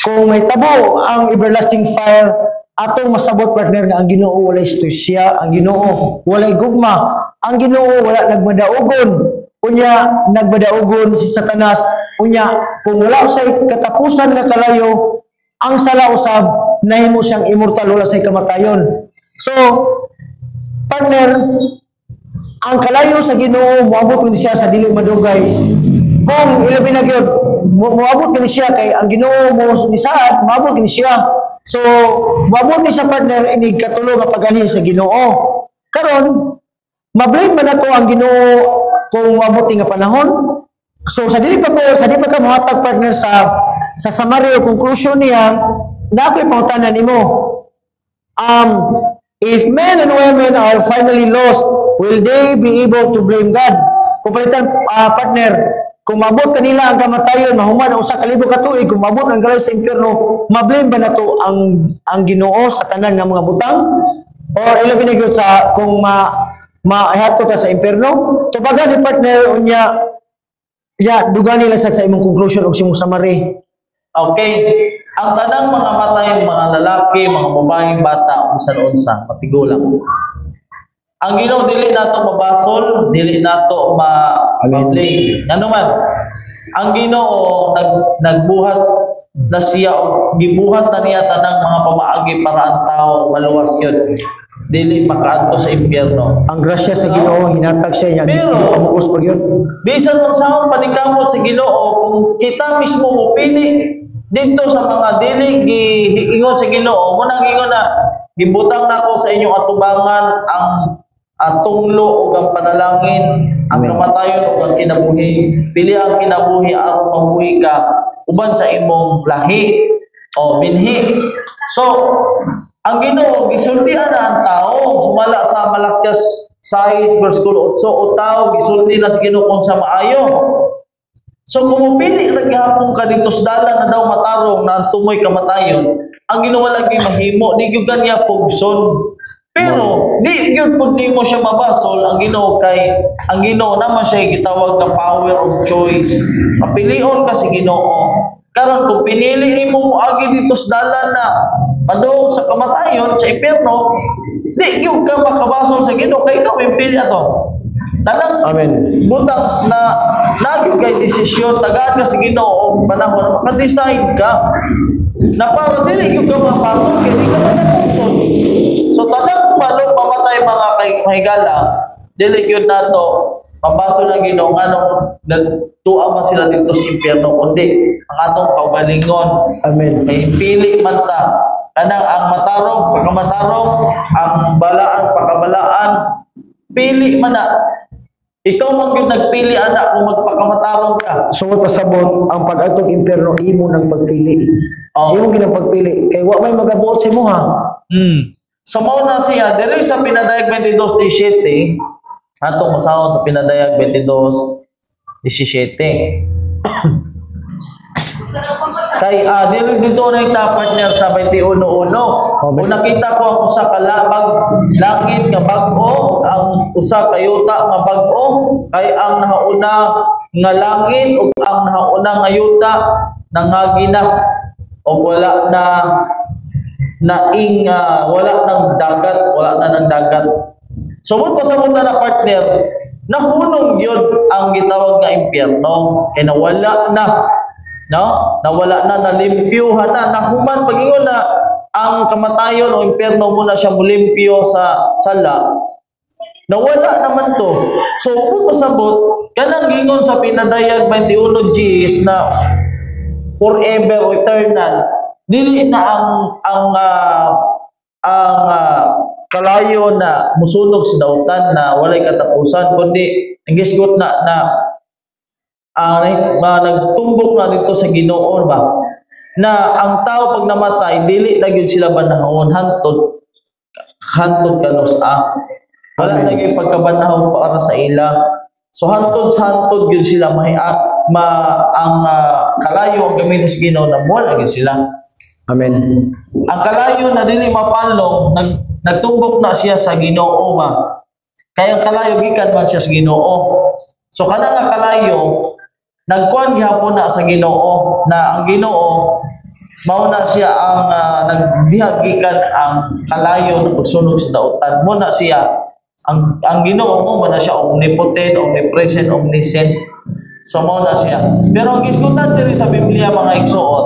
kung may tabo ang everlasting fire, atong masabot partner nga ang Ginoo walay siya, ang Ginoo walay gugma, ang Ginoo wala nagmadaugon. Unya nagmadaugon si Satanas. Unya kung wala usay katapusan nga kalayo, ang sala usab nahimo siyang immortal, wala say kamatayon. So partner, ang kalayo sa Ginoo moabot ni siya sa dili madugay. Kung ilabi na gyud moabot ni siya kay ang Ginoo mo nisaad, moabot ni siya. So moabot ni siya partner inig katulo nga pagani sa Ginoo. Karon mablame man nato ang Ginoo kung moabot nga panahon. So sa di pa ka mohatag partner sa summary o conclusion niya, na ako'y pangutanan nimo. If men and women are finally lost, will they be able to blame God? Kung palitan partner, kung mabot kanila ang kamatayon, mahuman ang 1,000 ka tuig, kung mabot ang galay sa impyerno, mablame ba nato ang Ginoo sa tanan nga mga butang? Or ilabi na gyud sa kung maahato ta sa impyerno? So baga ni partner unya dugan nila sa imong conclusion og simong summary. Okay. Ang tanang mga matay, mga lalaki, mga babaeng bata, unsa-unsa, patigulang. Ang Ginoo dili nato mabasol, dili nato ma-blame. Ngano man, ang Ginoo nagbuhat na siya o gibuhat na niya tanang mga pamaagi para ang tao maluwas yun. dili makaadto sa impyerno. Ang grasya sa Ginoo hinatag siya niya. Pero- Pamukos pa yun. Bisan kung saan paningkamot sa Ginoo, kung kita mismo mo pili dito sa mga dili giingon sa Ginoo, mo nang ingon na gibutang nako sa inyong atubangan ang tunglo ug ang panalangin, ang Amen. kamatayon ug ang kinabuhi. Pili ang kinabuhi aron mabuhi ka uban sa imong lahi o binhi. So, ang Ginoo gisultihan na ang tao sumala sa Malakyas 6 versikulo 8, o tao gisulti na sa Ginoo kung sa maayo. So kung mupili ra gihapon ka dito sa dalan na daw matarong na ang tumoy kamatayon, ang Ginoo lagi mahimo di gyud kanya pugson. Pero di gyud pud nimo siya mabasol ang Ginoo kay ang Ginoo naman siya gitawag na power of choice. Mapilion ka si Ginoo. Karon kung pinili nimo agi dito sa dalan na padung sa kamatayon sa impyerno, di gyud ka makabasol sa Ginoo kay ikaw pili ato. Tanang Amen. butang na naging kay desisyon tagaan ka sa Ginoo og panahon maka-decide ka na para dili gyud ka mapasok kay di ka manapusod. So tanang malo mamatay mga kay mahigala dili gyud nato mapasok ng Ginoo ngano tuwa man sila dito sa impyerno kundi ang atong kaugalingon Amen. kay pili man ta kanang ang matarong pagkamatarong ang balaan pagkabalaan pili man na ikaw man gyud nagpili anak kung magpakamatarong ka. Sungod pasabot ang pag-atong impyerno imo nang pagpili. Oh. Imo ginang pagpili kay wa may magabuot sa imo ha. So mao na siya diri sa pinadayag 22:17 atong masahon sa pinadayag 22:17. Kay dili dito na ita partner sa 21:1. Kung nakita ko ang usa ka langit nga bag-o, ang usa ka yuta nga bag-o, kay ang nahauna nga langit ug ang nahauna nga yuta nangagi na o wala na wala nang dagat. Sumot pa sa mga na partner, nahunong yun ang gitawag nga impyerno. Kaya nawala na. No? Nawala na, nalimpyuhan na, nahuman pagingon na ang kamatayon o impyerno muna siya mulimpyo sa sala. Nawala naman to. So, kung pasabot, kanang gingon sa pinadayag 21 Gs na forever o eternal, dili na ang kalayo na musunog sa dautan na walay katapusan, kundi ang gisgot na nagtumbok na dito sa Ginoo ba na ang tao pag namatay dili na gyud sila banahon hantod kanos wala na gyud pagkabanahon para sa ila. So hantod gyud sila ang kalayo ang gamiton sa Ginoo na wala gyud sila. Amen. Ang kalayo na dili mapalong nagtumbok na siya sa Ginoo ba. Kaya ang kalayo gikan man siya sa Ginoo. So kana nga kalayo nagkuan gihapon na sa Ginoo na ang Ginoo mao na siya ang nagbihagikan ang kalayo ng pagsunog sa dautan. Mo na siya ang Ginoo mo na siya omnipotent, omnipresent, omniscient. So mao na siya. Pero ang gisgutan diri sa Biblia mga igsoon,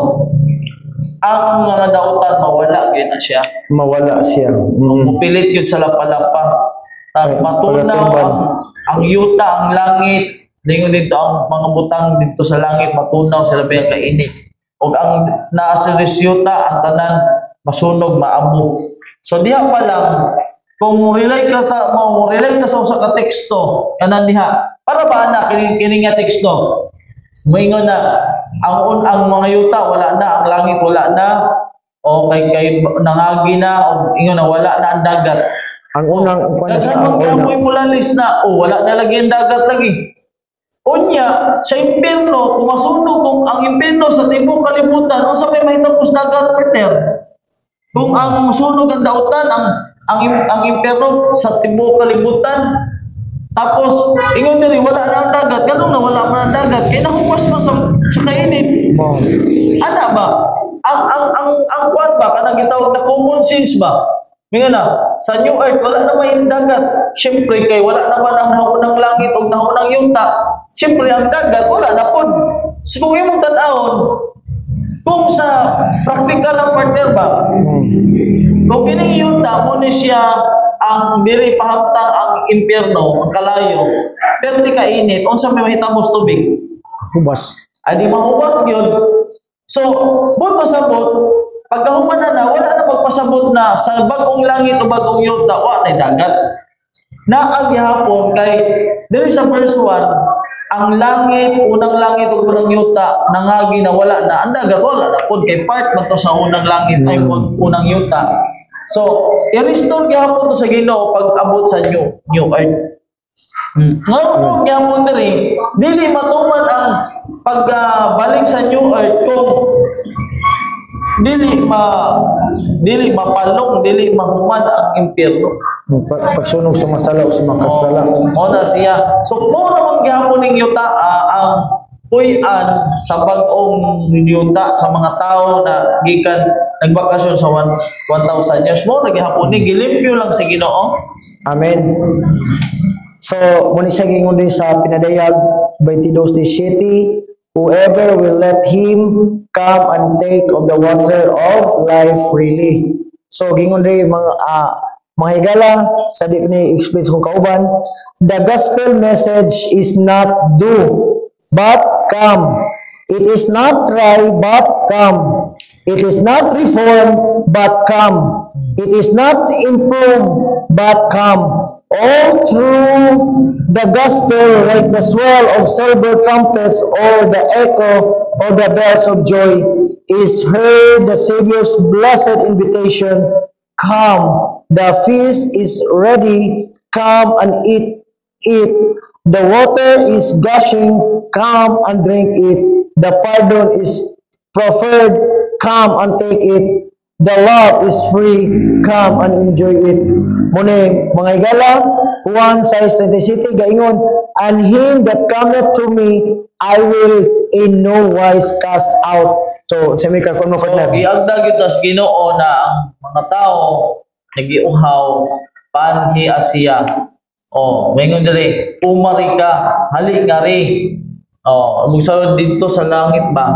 ang mga dautan mawala gyud na siya. Mawala siya. Mupilit gyud sa lapalapa. Matunaw ang yuta, ang langit. Lingon dito ang mga butang dito sa langit matunaw sa labi ang kainit. O ang nasa yuta ang tanan masunog maamo. So diha pa lang kung relate ka sa usa ka teksto kanan diha para ba na kini nga teksto moingon na ang mga yuta wala na, ang langit wala na, o kay nangagi na, o ingon na wala na ang dagat. Ang unang kuan sa ang kamoy mulalis na, o wala na lagi ang dagat lagi. Unya, sa impyerno, kung masunog kung ang impyerno sa tibok kalibutan, unsa may mahitapos dagat partner? Kung ang masunog ang dautan, ang impyerno sa tibok kalibutan, tapos ingon diri wala na ang dagat, ganun na wala man ang dagat, kaya nahupas mo sa kainit. Ana ba? Ang kwan ba kanang gitawag na common sense ba? Mingo na, sa New Earth, wala naman yung dagat. Siyempre, kay wala naman ang naunang langit o naunang yunta. Siyempre, ang dagat, wala na po. So, kung imong tanahon, Kung sa practical ang partner ba, kung kining yuta mo ni siya ang diri pahamtang ang impyerno, ang kalayo, pero di ka init, unsa may mahitamos tubig? Hubas. Ay di mahubas yun. So, but pasabot, pagkahuman na wala na pagpasabot na sa bagong langit o bagong yuta, wala na dagat. Naag hapon kay diri sa verse 1, ang langit, unang langit o unang yuta, nangagi na wala na. Ang dagat, wala na po. Kay part man to sa unang langit ay unang yuta. So, i-restore gihapon to sa Ginoo pag abot sa new earth. Ngayon gihapon diri, dili matuman ang pagbalik sa new earth kung dili mapalong, dili mahuman ang impyerno. Pagsunog sa masala o sa makasala. Mo na siya. So mo naman gihapon ning yuta ang puy-an sa bag-ong yuta sa mga tao na gikan nagbakasyon sa 1,000 years. Mo na gihapon ni gilimpyo lang sa Ginoo. Amen. So, muna siya gingon din sa pinadayag 22:17, whoever will let him come and take of the water of life freely. So, gingon din mga higala, sa di ni explain kong kauban, the gospel message is not do, but come. It is not try, but come. It is not reform, but come. It is not improve, but come. All through the gospel, like the swell of silver trumpets or the echo or the bells of joy, is heard the Savior's blessed invitation. Come, the feast is ready. Come and eat it. The water is gushing. Come and drink it. The pardon is proffered. Come and take it. The love is free. Come and enjoy it. Muna mga higala, Juan 6:27 gaingon, and him that cometh to me, I will in no wise cast out. So, sa may kakuno So, partner. giagda gyud tas Ginoo na ang mga tao nagiuhaw panhi Asia. Mayingon diri, umari ka, hali nga ri. Mugsawod dito sa langit ba?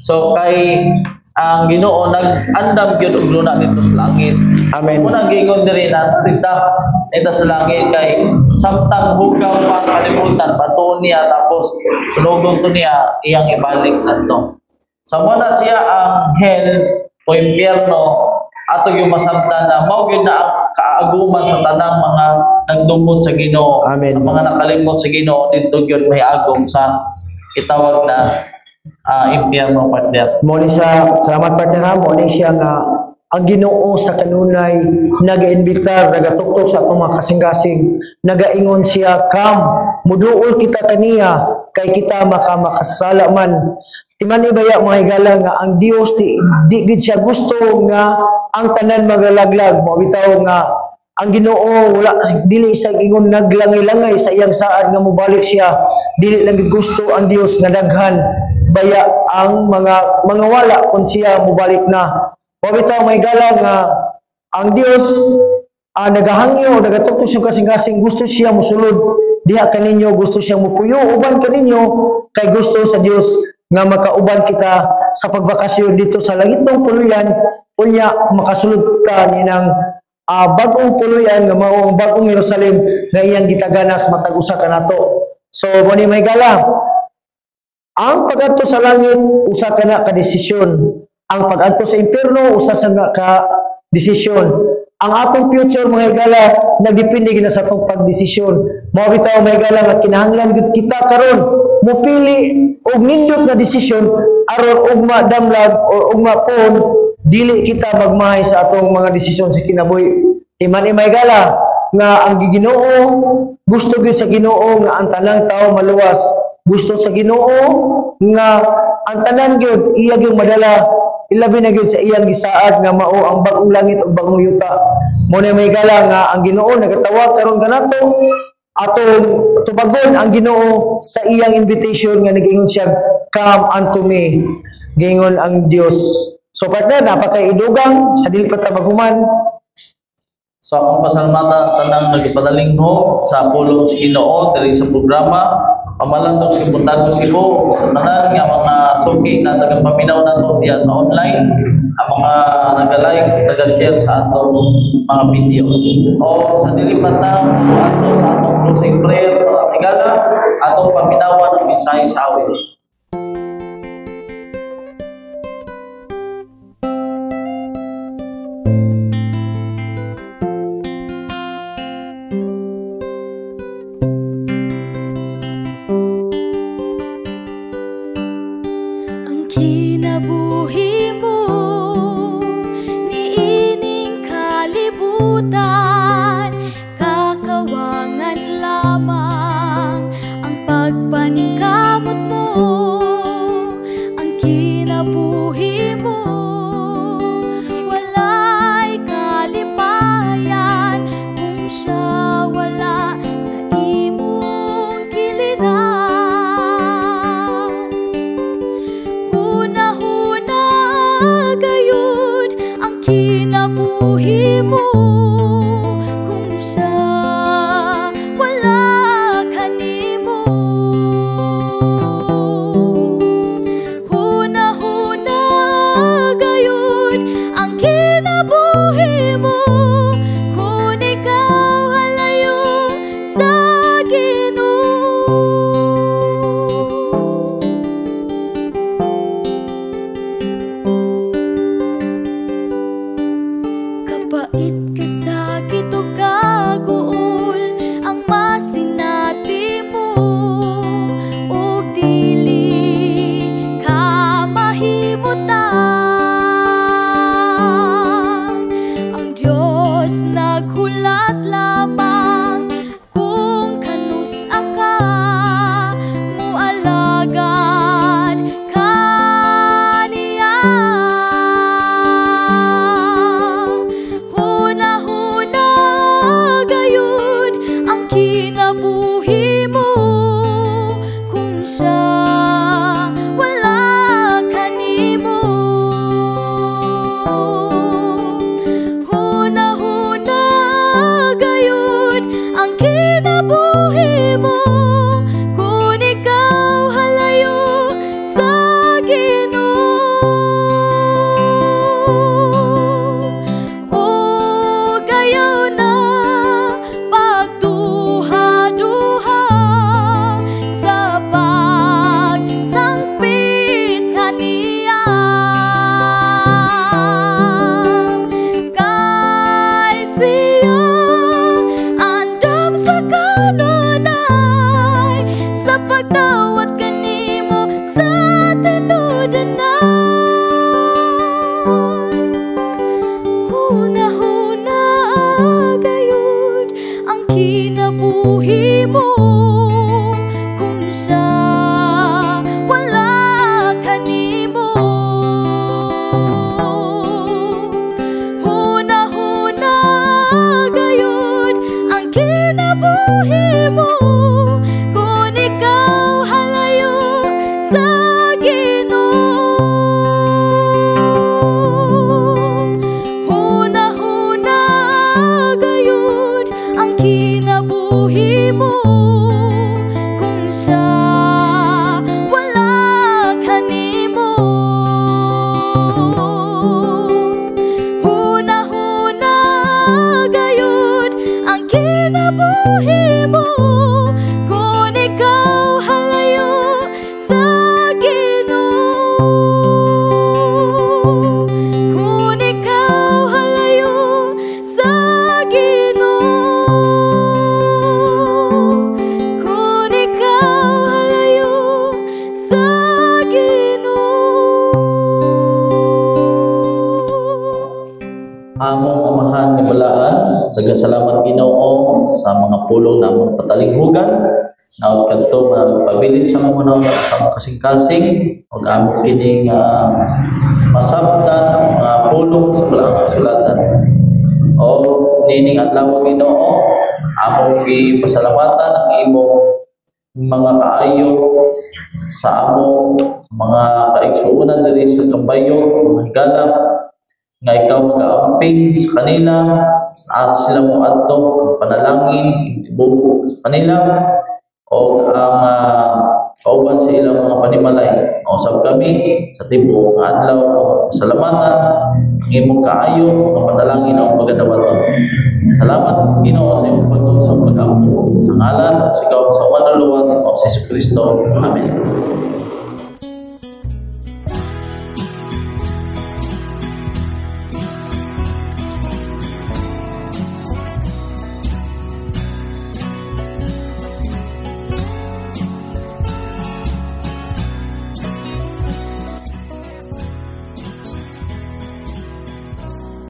So kay ang Ginoo nag-andam gyud og luna dito sa langit. Amen. Muna giingon diri na ita sa langit kay samtang hugaw pa kalibutan pato niya tapos sunugon to niya iyang ibalik nanto. Sa muna siya ang hell o impyerno ato yung masamtan na mao gyud na ang kaaguman sa tanang mga nagdumot sa Ginoo. Amen. Ang mga nakalimot sa Ginoo dito gyud may agom sa itawag na impyerno partner. Muna siya, salamat partner ha, muna siya nga ang Ginoo sa kanunay naga-invitar, nagatuktok sa atong mga kasing-kasing, nagaingon siya, come, muduol kita kaniya, kay kita makasala man. Timan ibaya mga higala nga ang Dios di gid siya gusto nga ang tanan magalaglag, mo bitaw nga ang Ginoo wala dili sa ingon naglangay-langay sa iyang saad nga mobalik siya, dili lang gid gusto ang Dios nga daghan baya ang mga wala kun siya mobalik na. Mabitaw may gala nga ang Dios nagahangyo, nagatuktok siya kasing-kasing, gusto siya musulod diha kaninyo, gusto siya mupuyo uban kaninyo, kay gusto sa Dios nga makauban kita sa pagbakasyon dito sa langit ng puluyan, unya makasulod ka ninang bagong puluyan nga mao ang bagong Jerusalem nga iyang gitaganas matag usa ka nato. So muni may gala, ang pag-adto sa langit usa ka na ka desisyon. Ang pag-adto sa impyerno usa sa ka desisyon. Ang atong future mga higala nagdepende gina sa atong pagdesisyon. Mao bitaw mga higala nga kinahanglan gid kita karon mopili og nindot nga desisyon aron ugma damlag o ugma pon dili kita magmahay sa atong mga desisyon sa kinabuhi. Iman mga higala nga ang Ginoo gusto gyud sa Ginoo nga ang tanang tawo maluwas. Gusto sa Ginoo nga ang tanan gyud iya gyud madala ilabi na gyud sa iyang gisaad nga mao ang bagong langit ug bagong yuta. Muna may gala nga ang Ginoo nagatawag karon kanato atong tubagon ang Ginoo sa iyang invitation nga nag-ingon siya, come unto me. Gingon ang Dios. So partner, napakaidugang sa dili pa ta maghuman. So akong pasalamatan tanang nagpadalingho sa pulong sa Ginoo diri sa programa pamalandong si Buntag Cebu sa tanan nga mga suki na tagapaminaw na to diya sa online, ang mga nag-like, nag-share sa atong mga video. O sa dilipat na ato sa atong closing prayer, mga higala, atong paminawan ang mensahe sa awit. Kinabuhi mo niining kalibutan, kakawangan lamang ang pagpaningkamot mo. Ang kinabuhi mo walay kalipayan kung siya wala sa imong giliran. Kinabuhi mo kung siya wala kanimo. Huna-huna gayud ang kinabuhi mo kung ikaw halayo sa Ginoo. Kapait ka sakit o kaguol ang masinati mo, o dili ka mahimutan. Ang Diyos naghulat lamang kung kanus-a ka mo alagad kaniya. Kinabuhi mo kung siya wala kanimo. Huna-huna gayud ang kinabuhi mo kung ikaw halayo sa Ginoo. O gayaw na pagtawad kanimo sa tinudanan. Huna-huna gayud ang kinabuhi mo kung siya wala kanimo. Huna-huna gayud ang kinabuhi mo kung ikaw halayo sa Ginoo. Huna-huna gayud ang kinabuhi mo kung siya wala kanimo. Huna-huna gayud ang kinabuhi mo kung ikaw halayo sa Ginoo. Kung ikaw halayo sa Ginoo. Kung ikaw halayo sa Ginoo. Among amahan ni balaan, nagasalamat Ginoo sa mga pulong na among patalinghugan. Naot kadto magpabilin sa mga sa kasing-kasing ug among kining masabtan mga pulong sa balaang kasulatan. O nining adlaw Ginoo, among gipasalamatan ang imong mga kaayo sa amo sa mga kaigsuonan diri sa Cambayo, mga higala nga ikaw mag-aamping sa kanila, sa sila mo adto panalangin ibubuo sa kanila, o ang kauban sa ilang mga panimalay. Mausap kami sa tibuok nga adlaw ang salamatan, ang imong kaayo, ang panalangin o pagadawaton. Salamat Ginoo sa imong pagtuon sa pag-ampo. Sa ngalan at sigaw sa uman na luwas o sa Jesucristo. Amen.